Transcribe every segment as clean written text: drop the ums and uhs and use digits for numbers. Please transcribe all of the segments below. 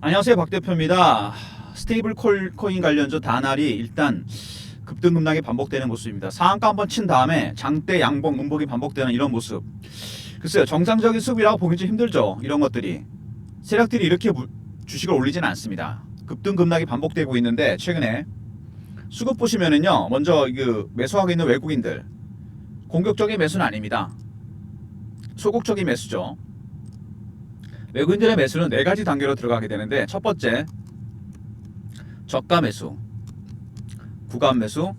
안녕하세요, 박 대표입니다. 스테이블 코인 관련주 다날이 일단 급등 급락이 반복되는 모습입니다. 상한가 한번 친 다음에 장대 양봉 음봉이 반복되는 이런 모습. 글쎄요, 정상적인 수급이라고 보기 좀 힘들죠. 이런 것들이 세력들이 이렇게 주식을 올리지는 않습니다. 급등 급락이 반복되고 있는데 최근에 수급 보시면은요, 먼저 그 매수하고 있는 외국인들 공격적인 매수는 아닙니다. 소극적인 매수죠. 외국인들의 매수는 네 가지 단계로 들어가게 되는데, 첫 번째 저가 매수, 구간 매수,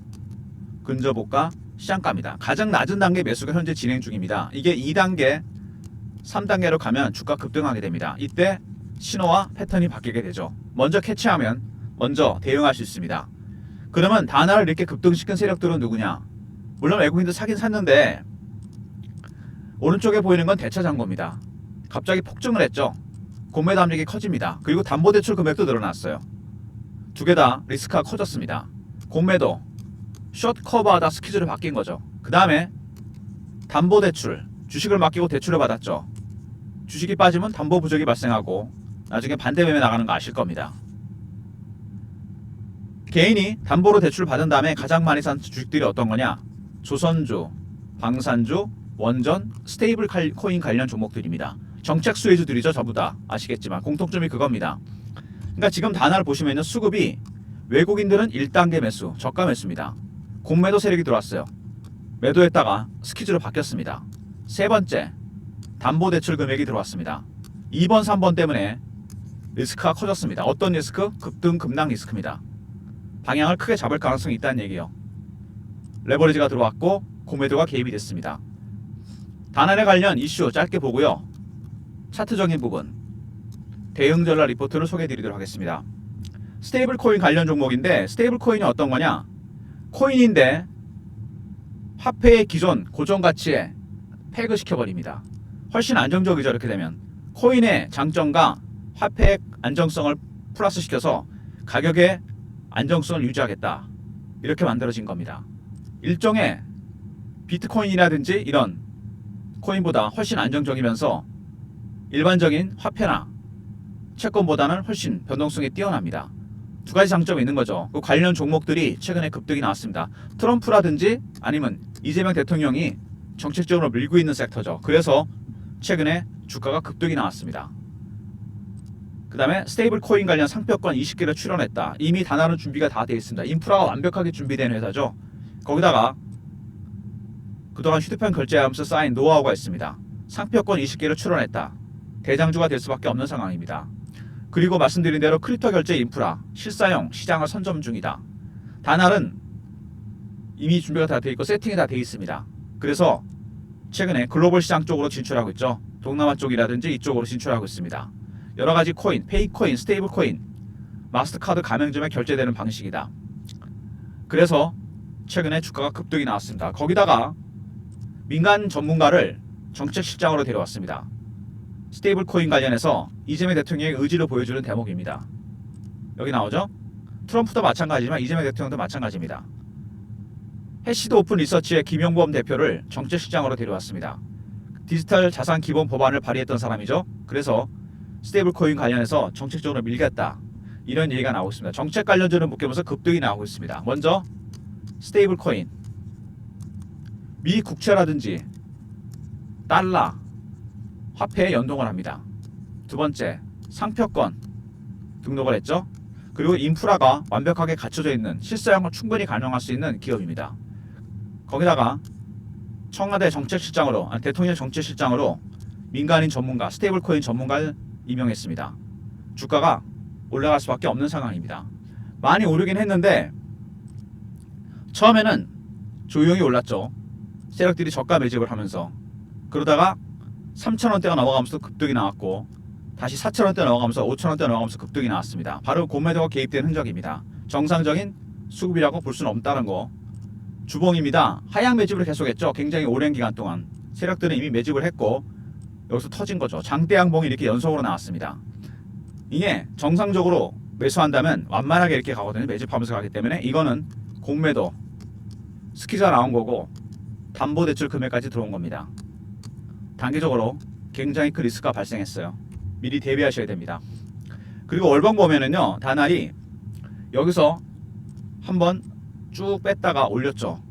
근저보가, 시장가입니다. 가장 낮은 단계 매수가 현재 진행 중입니다. 이게 2단계, 3단계로 가면 주가 급등하게 됩니다. 이때 신호와 패턴이 바뀌게 되죠. 먼저 캐치하면 먼저 대응할 수 있습니다. 그러면 다나를 이렇게 급등시킨 세력들은 누구냐? 물론 외국인도 사긴 샀는데 오른쪽에 보이는 건 대차장고입니다. 갑자기 폭증을 했죠. 공매 담력이 커집니다. 그리고 담보대출 금액도 늘어났어요. 두 개 다 리스크가 커졌습니다. 공매도 숏 커버하다 스퀴즈로 바뀐 거죠. 그 다음에 담보대출, 주식을 맡기고 대출을 받았죠. 주식이 빠지면 담보 부족이 발생하고 나중에 반대 매매 나가는 거 아실 겁니다. 개인이 담보로 대출 받은 다음에 가장 많이 산 주식들이 어떤 거냐? 조선주, 방산주, 원전, 스테이블 코인 관련 종목들입니다. 정책 수혜주들이죠. 전부 다 아시겠지만 공통점이 그겁니다. 그러니까 지금 단화를 보시면 수급이 외국인들은 1단계 매수, 저가 매수입니다. 공매도 세력이 들어왔어요. 매도했다가 스퀴즈로 바뀌었습니다. 세 번째, 담보대출 금액이 들어왔습니다. 2번, 3번 때문에 리스크가 커졌습니다. 어떤 리스크? 급등, 급락 리스크입니다. 방향을 크게 잡을 가능성이 있다는 얘기예요. 레버리지가 들어왔고 공매도가 개입이 됐습니다. 단안에 관련 이슈 짧게 보고요. 차트적인 부분, 대응 전략 리포트를 소개해 드리도록 하겠습니다. 스테이블 코인 관련 종목인데, 스테이블 코인이 어떤 거냐? 코인인데 화폐의 기존 고정 가치에 팩을 시켜버립니다. 훨씬 안정적이죠. 이렇게 되면 코인의 장점과 화폐의 안정성을 플러스 시켜서 가격의 안정성을 유지하겠다, 이렇게 만들어진 겁니다. 일종의 비트코인이라든지 이런 코인보다 훨씬 안정적이면서 일반적인 화폐나 채권보다는 훨씬 변동성이 뛰어납니다. 두 가지 장점이 있는 거죠. 그 관련 종목들이 최근에 급등이 나왔습니다. 트럼프라든지 아니면 이재명 대통령이 정책적으로 밀고 있는 섹터죠. 그래서 최근에 주가가 급등이 나왔습니다. 그 다음에 스테이블 코인 관련 상표권 20개를 출원했다. 이미 단하는 준비가 다 되어 있습니다. 인프라가 완벽하게 준비된 회사죠. 거기다가 그동안 휴대폰 결제하면서 쌓인 노하우가 있습니다. 상표권 20개를 출원했다. 대장주가 될 수밖에 없는 상황입니다. 그리고 말씀드린 대로 크립토 결제 인프라, 실사용 시장을 선점 중이다. 단할은 이미 준비가 다 되어 있고 세팅이 다 되어 있습니다. 그래서 최근에 글로벌 시장 쪽으로 진출하고 있죠. 동남아 쪽이라든지 이쪽으로 진출하고 있습니다. 여러 가지 코인, 페이코인, 스테이블 코인, 마스터카드 가맹점에 결제되는 방식이다. 그래서 최근에 주가가 급등이 나왔습니다. 거기다가 민간 전문가를 정책실장으로 데려왔습니다. 스테이블 코인 관련해서 이재명 대통령의 의지를 보여주는 대목입니다. 여기 나오죠? 트럼프도 마찬가지지만 이재명 대통령도 마찬가지입니다. 해시드 오픈 리서치의 김용범 대표를 정책실장으로 데려왔습니다. 디지털 자산 기본 법안을 발의했던 사람이죠. 그래서 스테이블 코인 관련해서 정책적으로 밀겠다, 이런 얘기가 나오고 있습니다. 정책 관련주를 묶여면서 급등이 나오고 있습니다. 먼저 스테이블 코인, 미 국채라든지 달러, 화폐에 연동을 합니다. 두 번째, 상표권 등록을 했죠. 그리고 인프라가 완벽하게 갖춰져 있는, 실사용을 충분히 가능할 수 있는 기업입니다. 거기다가 청와대 정책실장으로, 대통령 정책실장으로 민간인 전문가, 스테이블 코인 전문가를 임명했습니다. 주가가 올라갈 수밖에 없는 상황입니다. 많이 오르긴 했는데 처음에는 조용히 올랐죠. 세력들이 저가 매집을 하면서. 그러다가 3,000원대가 넘어가면서 급등이 나왔고, 다시 4,000원대 넘어가면서 5,000원대 넘어가면서 급등이 나왔습니다. 바로 공매도가 개입된 흔적입니다. 정상적인 수급이라고 볼 수는 없다는 거. 주봉입니다. 하향 매집을 계속했죠. 굉장히 오랜 기간 동안 세력들은 이미 매집을 했고 여기서 터진 거죠. 장대 양봉이 이렇게 연속으로 나왔습니다. 이게 정상적으로 매수한다면 완만하게 이렇게 가거든요. 매집하면서 가기 때문에 이거는 공매도 스키자 나온 거고 담보대출 금액까지 들어온 겁니다. 단기적으로 굉장히 큰 리스크가 발생했어요. 미리 대비하셔야 됩니다. 그리고 월봉 보면은요, 다날이 여기서 한번 쭉 뺐다가 올렸죠.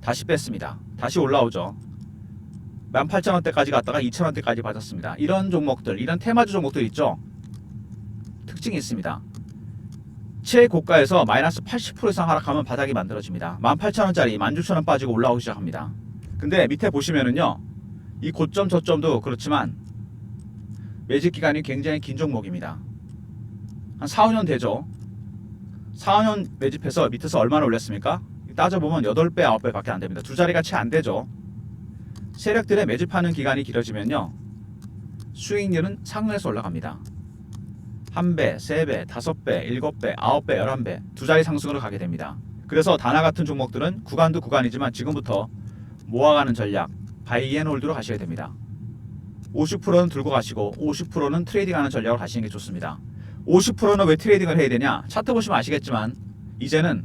다시 뺐습니다. 다시 올라오죠. 18,000원대까지 갔다가 2,000원대까지 빠졌습니다. 이런 종목들, 이런 테마주 종목들 있죠. 특징이 있습니다. 최고가에서 마이너스 80% 이상 하락하면 바닥이 만들어집니다. 18,000원짜리 16,000원 빠지고 올라오기 시작합니다. 근데 밑에 보시면은요, 이 고점 저점도 그렇지만 매집 기간이 굉장히 긴 종목입니다. 한 4, 5년 되죠. 4, 5년 매집해서 밑에서 얼마나 올렸습니까? 따져보면 8배, 9배 밖에 안 됩니다. 두 자리가 채 안 되죠. 세력들의 매집하는 기간이 길어지면요, 수익률은 상승해서 올라갑니다. 1배, 3배, 5배, 7배, 9배, 11배 두 자리 상승으로 가게 됩니다. 그래서 다나 같은 종목들은 구간도 구간이지만 지금부터 모아가는 전략, 바이 앤 홀드로 가셔야 됩니다. 50%는 들고 가시고 50%는 트레이딩하는 전략으로 가시는 게 좋습니다. 50%는 왜 트레이딩을 해야 되냐? 차트 보시면 아시겠지만 이제는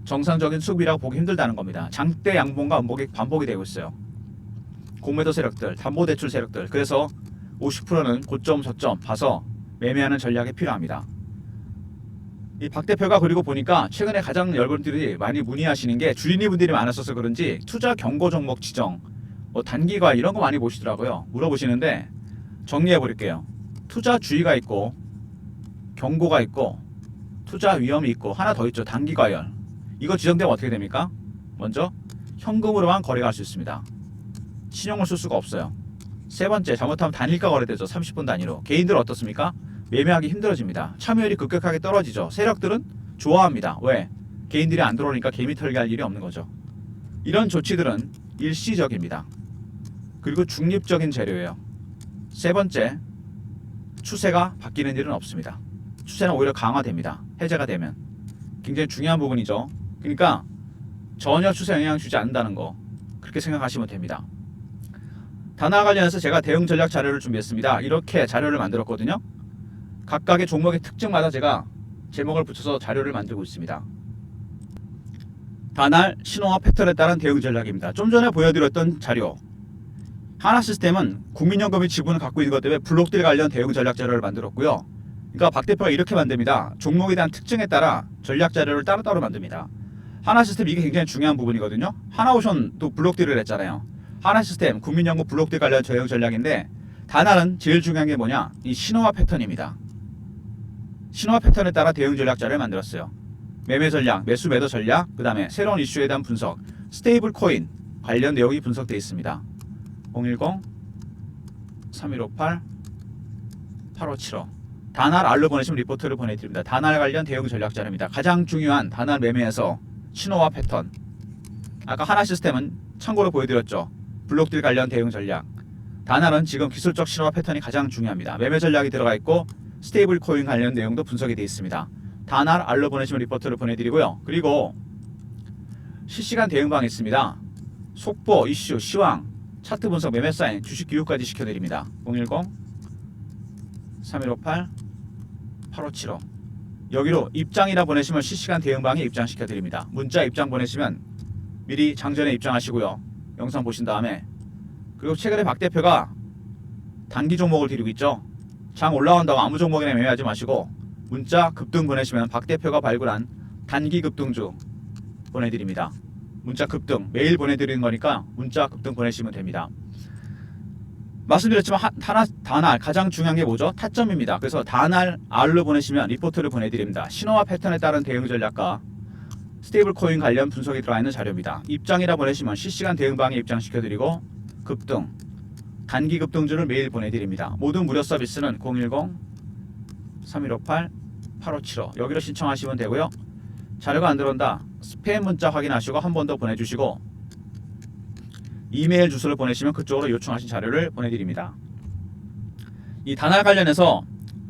정상적인 수급이라고 보기 힘들다는 겁니다. 장대 양봉과 음봉이 반복이 되고 있어요. 공매도 세력들, 담보대출 세력들. 그래서 50%는 고점 저점 봐서 매매하는 전략이 필요합니다. 이 박 대표가 그리고 보니까 최근에 가장 여러분들이 많이 문의하시는 게 주린이 분들이 많았어서 그런지 투자 경고 종목 지정, 뭐 단기가 이런 거 많이 보시더라고요. 물어보시는데 정리해 버릴게요. 투자 주의가 있고 경고가 있고 투자 위험이 있고 하나 더 있죠. 단기 과열. 이거 지정되면 어떻게 됩니까? 먼저 현금으로만 거래가 할 수 있습니다. 신용을 쓸 수가 없어요. 세 번째, 잘못하면 단일가 거래되죠. 30분 단위로. 개인들은 어떻습니까? 매매하기 힘들어집니다. 참여율이 급격하게 떨어지죠. 세력들은 좋아합니다. 왜? 개인들이 안 들어오니까 개미 털기 할 일이 없는 거죠. 이런 조치들은 일시적입니다. 그리고 중립적인 재료예요. 세 번째, 추세가 바뀌는 일은 없습니다. 추세는 오히려 강화됩니다. 해제가 되면. 굉장히 중요한 부분이죠. 그러니까 전혀 추세 영향 주지 않는다는 거, 그렇게 생각하시면 됩니다. 다나 관련해서 제가 대응 전략 자료를 준비했습니다. 이렇게 자료를 만들었거든요. 각각의 종목의 특징마다 제가 제목을 붙여서 자료를 만들고 있습니다. 다날 신호와 패턴에 따른 대응 전략입니다. 좀 전에 보여드렸던 자료, 하나시스템은 국민연금의 지분을 갖고 있는 것 때문에 블록들 관련 대응 전략 자료를 만들었고요. 그러니까 박 대표가 이렇게 만듭니다. 종목에 대한 특징에 따라 전략 자료를 따로따로 만듭니다. 하나시스템, 이게 굉장히 중요한 부분이거든요. 하나오션도 블록들을 했잖아요. 하나시스템, 국민연금 블록들 관련 대응 전략인데, 다날은 제일 중요한 게 뭐냐? 이 신호와 패턴입니다. 신호와 패턴에 따라 대응 전략 자료를 만들었어요. 매매 전략, 매수 매도 전략, 그 다음에 새로운 이슈에 대한 분석, 스테이블 코인 관련 내용이 분석되어 있습니다. 010-3158-8575 다날 알로 보내시면 리포트를 보내드립니다. 다날 관련 대응 전략 자료입니다. 가장 중요한 다날 매매에서 신호와 패턴, 아까 하나시스템은 참고로 보여드렸죠. 블록들 관련 대응 전략. 다날은 지금 기술적 신호와 패턴이 가장 중요합니다. 매매 전략이 들어가 있고 스테이블 코인 관련 내용도 분석이 되어 있습니다. 다날 알로 보내시면 리포트를 보내드리고요. 그리고 실시간 대응방이 있습니다. 속보, 이슈, 시황, 차트 분석, 매매 사인, 주식 교육까지 시켜드립니다. 010-3158-8575 여기로 입장이라 보내시면 실시간 대응방에 입장시켜드립니다. 문자 입장 보내시면 미리 장전에 입장하시고요. 영상 보신 다음에, 그리고 최근에 박 대표가 단기 종목을 드리고 있죠. 장 올라온다고 아무 종목이나 매매하지 마시고 문자 급등 보내시면 박 대표가 발굴한 단기 급등주 보내드립니다. 문자 급등 매일 보내드리는 거니까 문자 급등 보내시면 됩니다. 말씀드렸지만 다날 가장 중요한 게 뭐죠? 타점입니다. 그래서 다날 R로 보내시면 리포트를 보내드립니다. 신호와 패턴에 따른 대응 전략과 스테이블 코인 관련 분석이 들어가 있는 자료입니다. 입장이라 보내시면 실시간 대응방에 입장시켜드리고 급등, 단기 급등주를 매일 보내드립니다. 모든 무료 서비스는 010-3158-8575 여기로 신청하시면 되고요. 자료가 안 들어온다, 스팸 문자 확인하시고 한 번 더 보내주시고 이메일 주소를 보내시면 그쪽으로 요청하신 자료를 보내드립니다. 이 다날 관련해서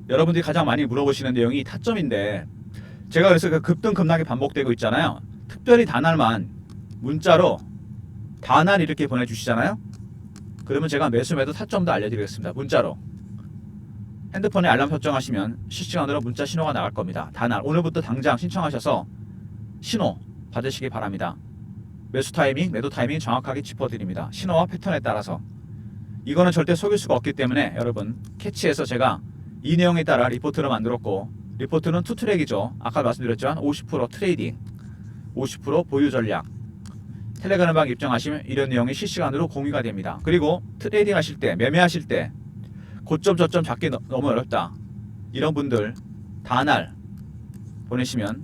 여러분들이 가장 많이 물어보시는 내용이 타점인데, 제가 그래서 그 급등 급락이 반복되고 있잖아요. 특별히 다날만 문자로 다날 이렇게 보내주시잖아요. 그러면 제가 매수 매도 타점도 알려드리겠습니다. 문자로 핸드폰에 알람 설정하시면 실시간으로 문자 신호가 나갈 겁니다. 다날 오늘부터 당장 신청하셔서 신호 받으시기 바랍니다. 매수 타이밍, 매도 타이밍 정확하게 짚어드립니다. 신호와 패턴에 따라서. 이거는 절대 속일 수가 없기 때문에 여러분 캐치해서 제가 이 내용에 따라 리포트를 만들었고, 리포트는 투트랙이죠. 아까 말씀드렸지만 50% 트레이딩, 50% 보유 전략. 텔레그램방 입장하시면 이런 내용이 실시간으로 공유가 됩니다. 그리고 트레이딩 하실 때, 매매하실 때 고점 저점 잡기 너무 어렵다, 이런 분들 다날 보내시면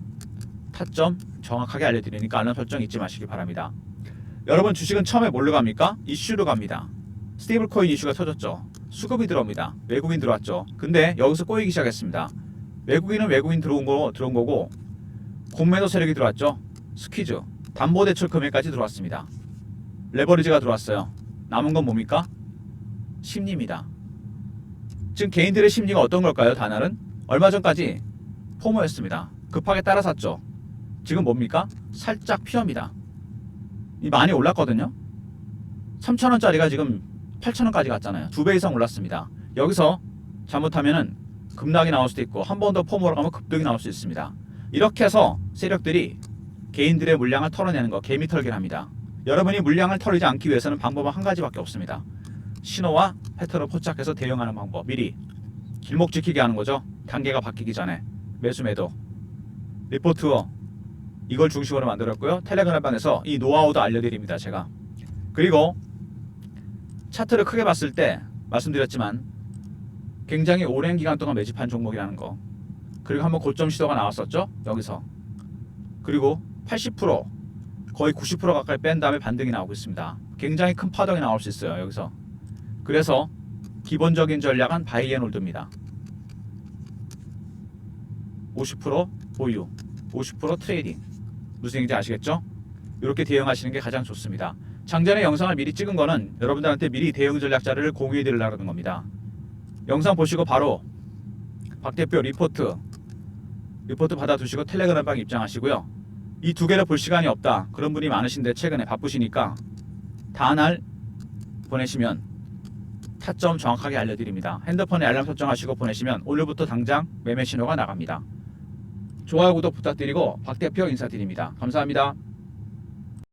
타점 정확하게 알려드리니까 알람 설정 잊지 마시기 바랍니다. 여러분, 주식은 처음에 뭘로 갑니까? 이슈로 갑니다. 스테이블 코인 이슈가 터졌죠. 수급이 들어옵니다. 외국인 들어왔죠. 근데 여기서 꼬이기 시작했습니다. 외국인은 외국인 들어온 거고, 공매도 세력이 들어왔죠. 스퀴즈, 담보대출 금액까지 들어왔습니다. 레버리지가 들어왔어요. 남은 건 뭡니까? 심리입니다. 지금 개인들의 심리가 어떤 걸까요? 다날은 얼마 전까지 포모였습니다. 급하게 따라 샀죠. 지금 뭡니까? 살짝 피어입니다. 많이 올랐거든요. 3,000원짜리가 지금 8,000원까지 갔잖아요. 2배 이상 올랐습니다. 여기서 잘못하면은 급락이 나올 수도 있고, 한 번 더 포모로 가면 급등이 나올 수 있습니다. 이렇게 해서 세력들이 개인들의 물량을 털어내는 거, 개미 털기를 합니다. 여러분이 물량을 털리지 않기 위해서는 방법은 한 가지밖에 없습니다. 신호와 패턴을 포착해서 대응하는 방법. 미리 길목 지키게 하는 거죠. 단계가 바뀌기 전에 매수 매도. 리포트워 이걸 중심으로 만들었고요. 텔레그램방에서 이 노하우도 알려드립니다, 제가. 그리고 차트를 크게 봤을 때 말씀드렸지만 굉장히 오랜 기간 동안 매집한 종목이라는 거. 그리고 한번 고점 시도가 나왔었죠, 여기서. 그리고 80% 거의 90% 가까이 뺀 다음에 반등이 나오고 있습니다. 굉장히 큰 파동이 나올 수 있어요, 여기서. 그래서 기본적인 전략은 바이 앤 홀드입니다. 50% 보유, 50% 트레이딩. 무슨 얘기인지 아시겠죠? 이렇게 대응하시는 게 가장 좋습니다. 장전에 영상을 미리 찍은 거는 여러분들한테 미리 대응 전략 자료를 공유해 드리려는 겁니다. 영상 보시고 바로 박 대표 리포트 받아두시고 텔레그램방 입장하시고요. 이 두 개를 볼 시간이 없다, 그런 분이 많으신데 최근에 바쁘시니까 다날 보내시면 타점 정확하게 알려드립니다. 핸드폰에 알람 설정하시고 보내시면 오늘부터 당장 매매 신호가 나갑니다. 좋아요, 구독 부탁드리고 박 대표 인사드립니다. 감사합니다.